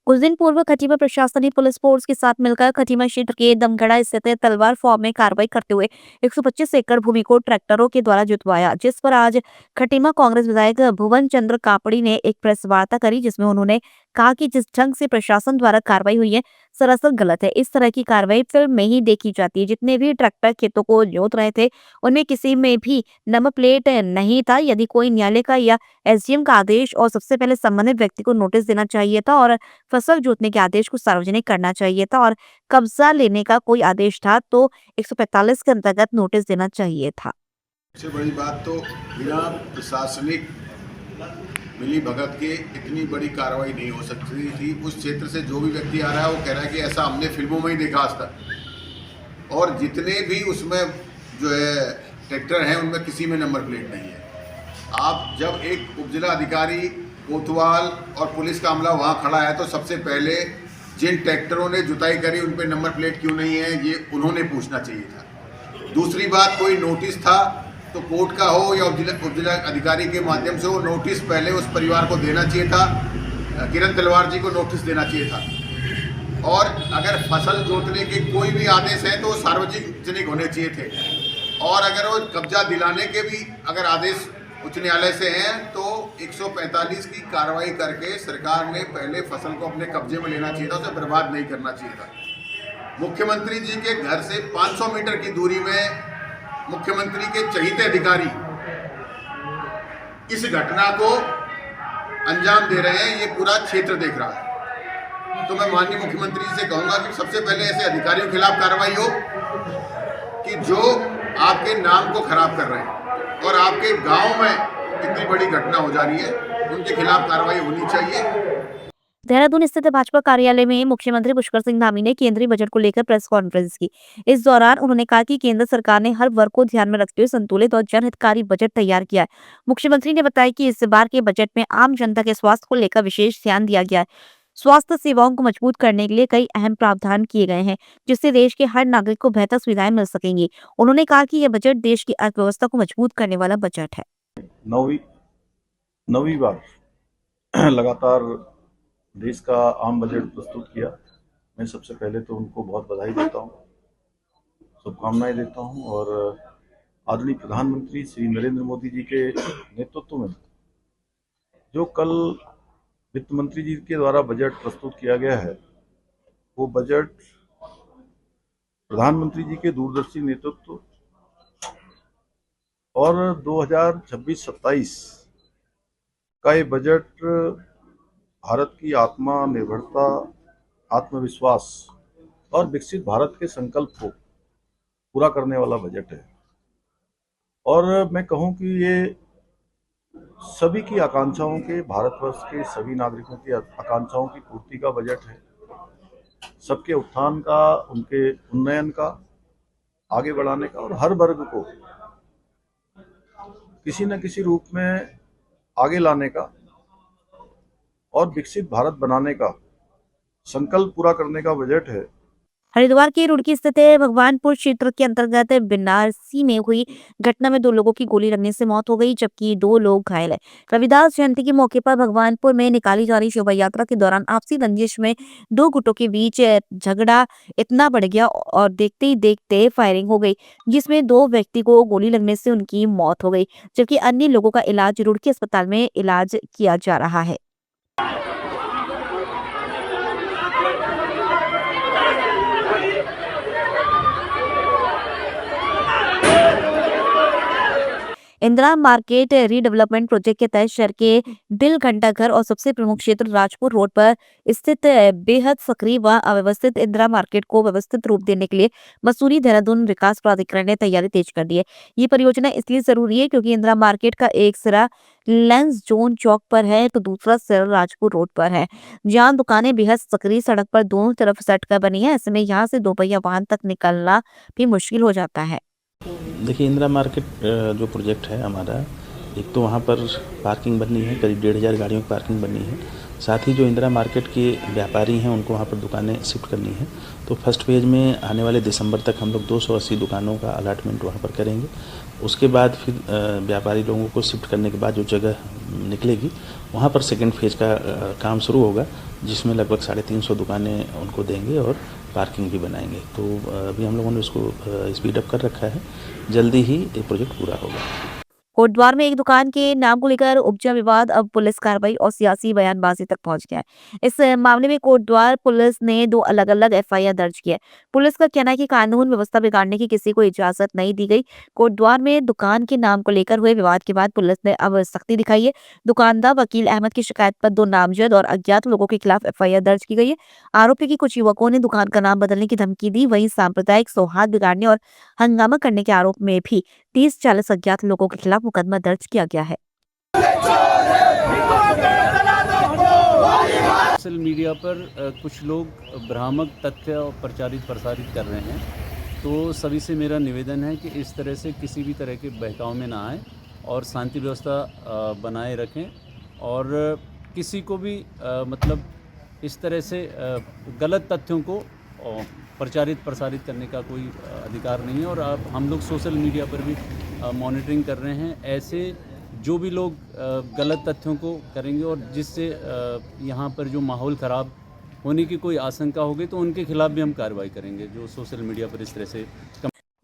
कुछ दिन पूर्व खटीमा प्रशासन ने पुलिस फोर्स के साथ मिलकर खटीमा क्षेत्र के दमगढ़ा स्थित तलवार फॉर्म में कार्रवाई करते हुए 125 एकड़ भूमि को ट्रैक्टरों के द्वारा जुतवाया, जिस पर आज खटीमा कांग्रेस विधायक भुवन चंद्र कापड़ी ने एक प्रेस वार्ता करी, जिसमें उन्होंने कहा कि जिस ढंग से प्रशासन द्वारा कार्रवाई हुई है सरासर गलत है। इस तरह की कार्रवाई फिल्म में ही देखी जाती है। जितने भी ट्रैक्टर खेतों को जोत रहे थे उनमें किसी में भी नंबर प्लेट नहीं था। यदि कोई न्यायालय का या एसडीएम का आदेश और सबसे पहले संबंधित व्यक्ति को नोटिस देना चाहिए था और फसल जोतने के आदेश को सार्वजनिक करना चाहिए था और कब्जा लेने का कोई आदेश था तो 145 के अंतर्गत नोटिस देना चाहिए था। सबसे बड़ी बात तो बिना प्रशासनिक मिली भगत के इतनी बड़ी कार्रवाई नहीं हो सकती थी। उस क्षेत्र से जो भी व्यक्ति आ रहा है वो कह रहा है कि ऐसा हमने फिल्मों में ही देखा आज तक, और जितने भी उसमें जो है ट्रैक्टर हैं उनमें किसी में नंबर प्लेट नहीं है। आप जब एक उपजिला अधिकारी कोतवाल और पुलिस का अमला वहाँ खड़ा है तो सबसे पहले जिन ट्रैक्टरों ने जुताई करी उन पर नंबर प्लेट क्यों नहीं है ये उन्होंने पूछना चाहिए था। दूसरी बात, कोई नोटिस था तो कोर्ट का हो या उपजिला अधिकारी के माध्यम से वो नोटिस पहले उस परिवार को देना चाहिए था। किरण तलवार जी को नोटिस देना चाहिए था। और अगर फसल जोतने के कोई भी आदेश है तो वो सार्वजनिक होने चाहिए थे। और अगर वो कब्जा दिलाने के भी अगर आदेश उच्च न्यायालय से हैं तो 145 की कार्रवाई करके सरकार ने पहले फसल को अपने कब्जे में लेना चाहिए था, उसे बर्बाद नहीं करना चाहिए था। मुख्यमंत्री जी के घर से 500 मीटर की दूरी में मुख्यमंत्री के चहीते अधिकारी इस घटना को अंजाम दे रहे हैं, ये पूरा क्षेत्र देख रहा है। तो मैं माननीय मुख्यमंत्री जी से कहूंगा कि सबसे पहले ऐसे अधिकारियों के खिलाफ कार्रवाई हो कि जो आपके नाम को खराब कर रहे हैं और आपके गांव में इतनी बड़ी घटना हो जा रही है, उनके खिलाफ कार्रवाई होनी चाहिए। देहरादून स्थित भाजपा कार्यालय में मुख्यमंत्री पुष्कर सिंह धामी ने केंद्रीय बजट को लेकर प्रेस कॉन्फ्रेंस की। इस दौरान उन्होंने कहा कि केंद्र सरकार ने हर वर्ग को ध्यान में रखते हुए संतुलित और जनहितकारी बजट तैयार किया है। मुख्यमंत्री ने बताया कि इस बार के बजट में आम जनता के स्वास्थ्य को लेकर विशेष ध्यान दिया गया है। स्वास्थ्य सेवाओं को मजबूत करने के लिए कई अहम प्रावधान किए गए हैं, जिससे देश के हर नागरिक को बेहतर सुविधाएं मिल सकेंगी। उन्होंने कहा कि यह बजट देश की अर्थव्यवस्था को मजबूत करने वाला बजट है। नौवीं बार लगातार देश का आम बजट प्रस्तुत किया। मैं सबसे पहले तो उनको बहुत बधाई देता हूँ, शुभकामनाएं देता हूँ और आदरणीय प्रधानमंत्री श्री नरेंद्र मोदी जी के नेतृत्व में जो कल वित्त मंत्री जी के द्वारा बजट प्रस्तुत किया गया है, वो बजट प्रधानमंत्री जी के दूरदर्शी नेतृत्व और 2026-27 का ये बजट भारत की आत्मनिर्भरता, आत्मविश्वास और विकसित भारत के संकल्प को पूरा करने वाला बजट है। और मैं कहूं कि ये सभी की आकांक्षाओं के, भारतवर्ष के सभी नागरिकों की आकांक्षाओं की पूर्ति का बजट है। सबके उत्थान का, उनके उन्नयन का, आगे बढ़ाने का और हर वर्ग को किसी न किसी रूप में आगे लाने का और विकसित भारत बनाने का संकल्प पूरा करने का बजट है। हरिद्वार के रुड़की स्थित भगवानपुर क्षेत्र के अंतर्गत बिनारसी में हुई घटना में 2 लोगों की गोली लगने से मौत हो गई, जबकि 2 लोग घायल हैं। रविदास जयंती के मौके पर भगवानपुर में निकाली जा रही शोभा यात्रा के दौरान आपसी रंजिश में 2 गुटों के बीच झगड़ा इतना बढ़ गया और देखते ही देखते फायरिंग हो गई, जिसमें 2 व्यक्ति को गोली लगने से उनकी मौत हो गई, जबकि अन्य लोगों का इलाज रुड़की अस्पताल में इलाज किया जा रहा है। इंदिरा मार्केट रीडेवलपमेंट प्रोजेक्ट के तहत शहर के दिल घंटाघर और सबसे प्रमुख क्षेत्र राजपुर रोड पर स्थित बेहद सक्रिय व अव्यवस्थित इंदिरा मार्केट को व्यवस्थित रूप देने के लिए मसूरी देहरादून विकास प्राधिकरण ने तैयारी तेज कर दी है। ये परियोजना इसलिए जरूरी है क्योंकि इंदिरा मार्केट का एक सिरा लेंस जोन चौक पर है तो दूसरा सिरा राजपुर रोड पर है, जहाँ दुकानें बेहद सक्रिय सड़क पर दोनों तरफ सट कर बनी है। ऐसे में यहाँ से 2 पहिया वाहन तक निकलना भी मुश्किल हो जाता है। देखिए, इंदिरा मार्केट जो प्रोजेक्ट है हमारा, एक तो वहाँ पर पार्किंग बननी है, करीब 1,500 गाड़ियों की पार्किंग बननी है। साथ ही जो इंदिरा मार्केट के व्यापारी हैं उनको वहाँ पर दुकानें शिफ्ट करनी है। तो फर्स्ट फेज़ में आने वाले दिसंबर तक हम लोग 280 दुकानों का अलॉटमेंट वहाँ पर करेंगे। उसके बाद फिर व्यापारी लोगों को शिफ्ट करने के बाद जो जगह निकलेगी वहाँ पर सेकेंड फेज़ का काम शुरू होगा, जिसमें लगभग 350 दुकानें उनको देंगे और पार्किंग भी बनाएंगे। तो अभी हम लोगों ने उसको स्पीड अप कर रखा है, जल्दी ही ये प्रोजेक्ट पूरा होगा। कोटद्वार में एक दुकान के नाम को लेकर उपजा विवाद अब पुलिस कार्रवाई और सियासी बयानबाजी तक पहुंच गया है। इस मामले में कोटद्वार पुलिस ने 2 अलग-अलग एफआईआर दर्ज की है। पुलिस का कहना है कि कानून व्यवस्था बिगाड़ने की किसी को इजाजत नहीं दी गई। कोटद्वार में दुकान के नाम को लेकर हुए विवाद के बाद पुलिस ने अब सख्ती दिखाई है। दुकानदार वकील अहमद की शिकायत पर 2 नामजद और अज्ञात लोगों के खिलाफ एफआईआर दर्ज की गई है। आरोपी की कुछ युवकों ने दुकान का नाम बदलने की धमकी दी। वहीं सांप्रदायिक सौहार्द बिगाड़ने और हंगामा करने के आरोप में भी 30-40 अज्ञात लोगों के खिलाफ मुकदमा दर्ज किया गया है। सोशल मीडिया पर कुछ लोग भ्रामक तथ्य प्रचारित प्रसारित कर रहे हैं, तो सभी से मेरा निवेदन है कि इस तरह से किसी भी तरह के बहकाव में ना आए और शांति व्यवस्था बनाए रखें और किसी को भी मतलब इस तरह से गलत तथ्यों को प्रचारित प्रसारित करने का कोई अधिकार नहीं है। और अब हम लोग सोशल मीडिया पर भी मॉनिटरिंग कर रहे हैं। ऐसे जो भी लोग गलत तथ्यों को करेंगे और जिससे यहाँ पर जो माहौल ख़राब होने की कोई आशंका होगी तो उनके खिलाफ भी हम कार्रवाई करेंगे, जो सोशल मीडिया पर इस तरह से।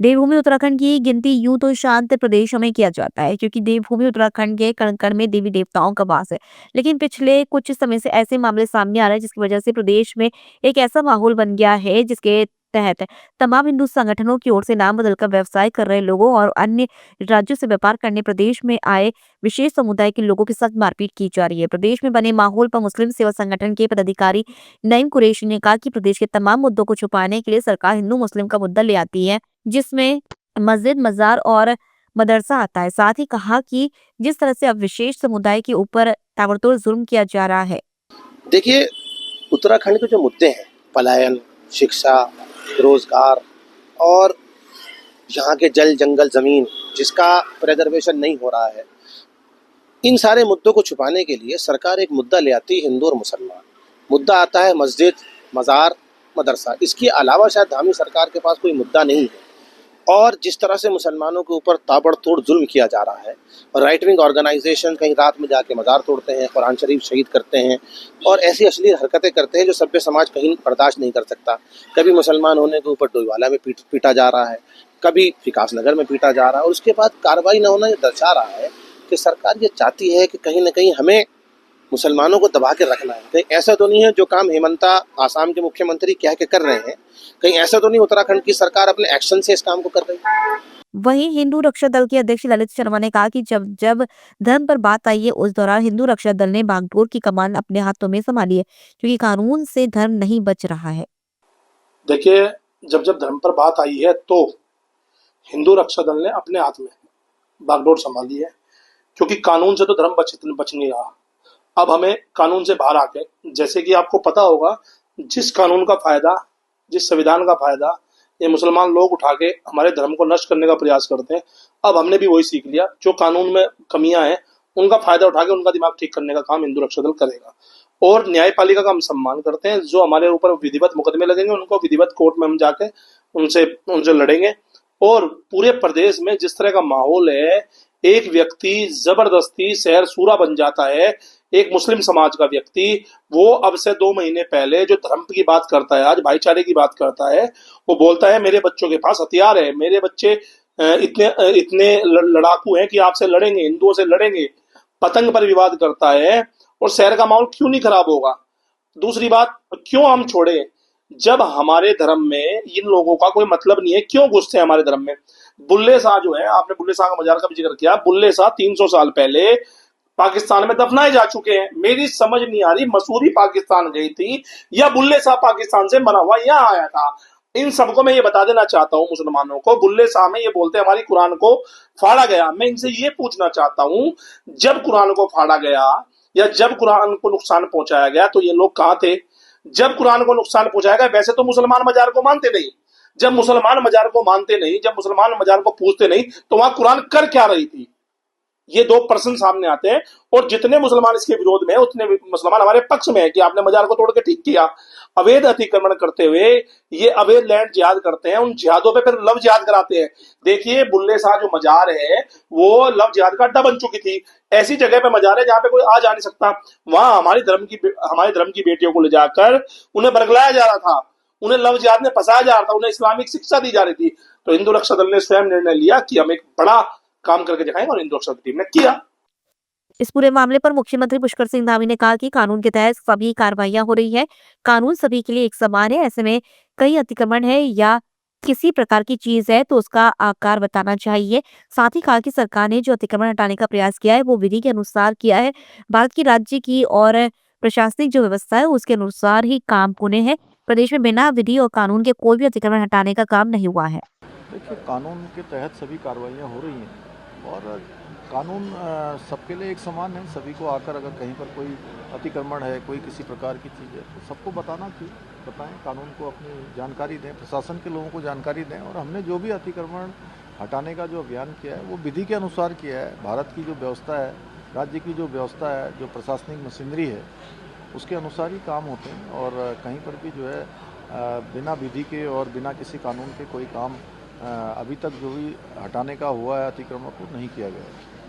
देवभूमि उत्तराखंड की गिनती यूं तो शांत प्रदेशों में किया जाता है, क्योंकि देवभूमि उत्तराखंड के कण-कण में देवी देवताओं का वास है। लेकिन पिछले कुछ समय से ऐसे मामले सामने आ रहे हैं जिसकी वजह से प्रदेश में एक ऐसा माहौल बन गया है जिसके तहत तमाम हिंदू संगठनों की ओर से नाम बदलकर व्यवसाय कर रहे लोगों और अन्य राज्यों से व्यापार करने प्रदेश में आए विशेष समुदाय के लोगों के साथ मारपीट की जा रही है। प्रदेश में बने माहौल पर मुस्लिम सेवा संगठन के पदाधिकारी नईम कुरैशी ने कहा कि प्रदेश के तमाम मुद्दों को छुपाने के लिए सरकार हिंदू मुस्लिम का मुद्दा ले आती है, जिसमें मस्जिद, मजार और मदरसा आता है। साथ ही कहा कि जिस तरह से अब विशेष समुदाय के ऊपर ताबड़तोड़ जुल्म किया जा रहा है। देखिए, उत्तराखंड के जो मुद्दे हैं, पलायन, शिक्षा, रोजगार और यहाँ के जल, जंगल, जमीन जिसका प्रिजर्वेशन नहीं हो रहा है, इन सारे मुद्दों को छुपाने के लिए सरकार एक मुद्दा ले आती है, हिंदू और मुसलमान। मुद्दा आता है मस्जिद, मजार, मदरसा। इसके अलावा शायद धामी सरकार के पास कोई मुद्दा नहीं है। और जिस तरह से मुसलमानों के ऊपर ताबड़तोड़ जुल्म किया जा रहा है, और राइट विंग ऑर्गेनाइजेशन कहीं रात में जाके मज़ार तोड़ते हैं, कुरान शरीफ शहीद करते हैं और ऐसी अश्लील हरकतें करते हैं जो सभ्य समाज कहीं बर्दाश्त नहीं कर सकता। कभी मुसलमान होने के ऊपर डोईवाला में पीटा जा रहा है, कभी विकास नगर में पीटा जा रहा है, और उसके बाद कार्रवाई न होना ये दर्शा रहा है कि सरकार ये चाहती है कि कहीं ना कहीं हमें मुसलमानों को दबा के रखना है। कहीं ऐसा तो नहीं है जो काम हेमंता आसाम के मुख्यमंत्री कह के कर रहे हैं, कहीं ऐसा तो नहीं उत्तराखंड की सरकार अपने एक्शन से इस काम को कर रही है। वहीं हिंदू रक्षा दल के अध्यक्ष ललित शर्मा ने कहा कि जब जब धर्म पर बात आई है, उस दौरान हिंदू रक्षा दल ने बागडोर की कमान अपने हाथों में संभाली है, क्योंकि कानून से धर्म नहीं बच रहा है। देखिए, जब जब धर्म पर बात आई है तो हिंदू रक्षा दल ने अपने हाथ में बागडोर संभाली है, क्योंकि कानून से तो धर्म बच नहीं रहा। अब हमें कानून से बाहर आके, जैसे कि आपको पता होगा, जिस कानून का फायदा, जिस संविधान का फायदा ये मुसलमान लोग उठा के हमारे धर्म को नष्ट करने का प्रयास करते हैं, अब हमने भी वही सीख लिया। जो कानून में कमियां हैं उनका फायदा उठा के उनका दिमाग ठीक करने का काम हिंदू रक्षा दल करेगा। और न्यायपालिका का हम सम्मान करते हैं। जो हमारे ऊपर विधिवत मुकदमे लगेंगे उनको विधिवत कोर्ट में हम जाके उनसे लड़ेंगे। और पूरे प्रदेश में जिस तरह का माहौल है, एक व्यक्ति जबरदस्ती शहर सूरा बन जाता है, एक मुस्लिम समाज का व्यक्ति, वो अब से 2 महीने पहले जो धर्म की बात करता है, आज भाईचारे की बात करता है, वो बोलता है मेरे बच्चों के पास हथियार है, मेरे बच्चे इतने लड़ाकू हैं कि आपसे लड़ेंगे, हिंदुओं से लड़ेंगे, पतंग पर विवाद करता है। और शहर का माहौल क्यों नहीं खराब होगा? दूसरी बात, क्यों हम छोड़े? जब हमारे धर्म में इन लोगों का कोई मतलब नहीं है, क्यों घुसते हैं हमारे धर्म में? बुल्ले शाह जो है, आपने बुल्ले शाह का मजार का भी जिक्र किया, बुल्ले शाह 300 साल पहले पाकिस्तान में दफनाए जा चुके हैं। मेरी समझ नहीं आ रही, मसूरी पाकिस्तान गई थी या बुल्ले शाह पाकिस्तान से मरा हुआ यहाँ आया था? इन सबको मैं ये बता देना चाहता हूँ मुसलमानों को, बुल्ले शाह में ये बोलते हैं हमारी कुरान को फाड़ा गया। मैं इनसे ये पूछना चाहता हूँ, जब कुरान को फाड़ा गया या जब कुरान को नुकसान पहुंचाया गया तो ये लोग कहाँ थे? जब कुरान को नुकसान पहुंचाया गया, वैसे तो मुसलमान मजार को मानते नहीं। जब मुसलमान मजार को मानते नहीं, जब मुसलमान मजार को पूछते नहीं, तो वहां कुरान कर क्या रही थी? ये 2 पर्सन सामने आते हैं और जितने मुसलमान इसके विरोध में है उतने मुसलमान हमारे पक्ष में है कि आपने मजार को तोड़ के ठीक किया। अवैध अतिक्रमण करते हुए ये अवैध लैंड जिहाद करते हैं, उन जिहादों पे फिर लव जिहाद कराते हैं। देखिए बुल्ले शाह जो मजार है वो लव जिहाद का अड्डा बन चुकी थी। ऐसी जगह पे मजार है जहां पे कोई आ जा नहीं सकता, वहां हमारे धर्म की बेटियों को ले जाकर उन्हें बरगलाया जा रहा था, उन्हें लव जिहाद में फंसाया जा रहा था, उन्हें इस्लामिक शिक्षा दी जा रही थी। तो हिंदू रक्षा दल ने स्वयं निर्णय लिया कि हम एक बड़ा काम करके दिखाएंगे और हिंदू रक्षा टीम ने किया। इस पूरे मामले पर मुख्यमंत्री पुष्कर सिंह धामी ने कहा कि कानून के तहत सभी कार्रवाइयां हो रही है, कानून सभी के लिए एक समान है। ऐसे में कई अतिक्रमण है या किसी प्रकार की चीज है तो उसका आकार बताना चाहिए। साथ ही कहा कि सरकार ने जो अतिक्रमण हटाने का प्रयास किया है वो विधि के अनुसार किया है। भारत की राज्य की और प्रशासनिक जो व्यवस्था है उसके अनुसार ही काम होने हैं। प्रदेश में बिना विधि और कानून के कोई भी अतिक्रमण हटाने का काम नहीं हुआ है। देखिए, कानून के तहत सभी कार्रवाइयाँ हो रही हैं और कानून सबके लिए एक समान है। सभी को आकर अगर कहीं पर कोई अतिक्रमण है, कोई किसी प्रकार की चीज़ है तो सबको बताएं, कानून को अपनी जानकारी दें, प्रशासन के लोगों को जानकारी दें। और हमने जो भी अतिक्रमण हटाने का जो अभियान किया है वो विधि के अनुसार किया है। भारत की जो व्यवस्था है, राज्य की जो व्यवस्था है, जो प्रशासनिक मशीनरी है उसके अनुसार ही काम होते हैं। और कहीं पर भी जो है बिना विधि के और बिना किसी कानून के कोई काम अभी तक जो भी हटाने का हुआ है अतिक्रमण को नहीं किया गया है।